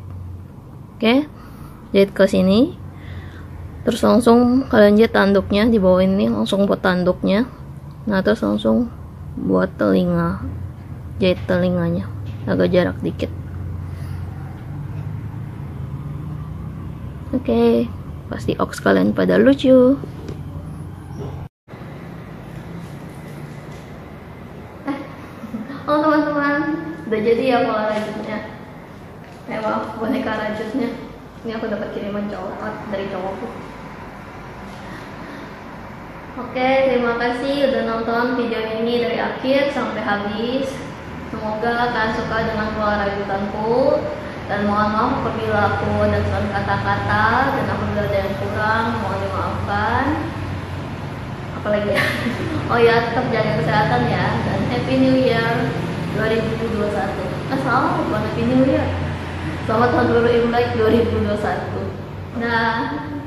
Oke, jahit ke sini. Terus langsung kalian jahit tanduknya di bawah ini, langsung buat tanduknya. Nah, terus langsung buat telinga, jahit telinganya, agak jarak dikit. Oke, pasti oks kalian pada lucu. Oh teman-teman, udah jadi ya pola rajutnya. Maaf, boneka rajutnya. Ini aku dapat kiriman cowok dari cowokku. Oke, terima kasih udah nonton video ini dari akhir sampai habis. Semoga kalian suka dengan pola rajutanku. Dan mohon maaf apabila aku ada kesalahan kata-kata dan apabila ada yang kurang, mohon dimaafkan. Apalagi ya? Oh ya, tetap jaga kesehatan ya. Dan Happy New Year 2021. Salah, bukan Happy New Year. Selamat tahun baru Imlek 2021. Nah.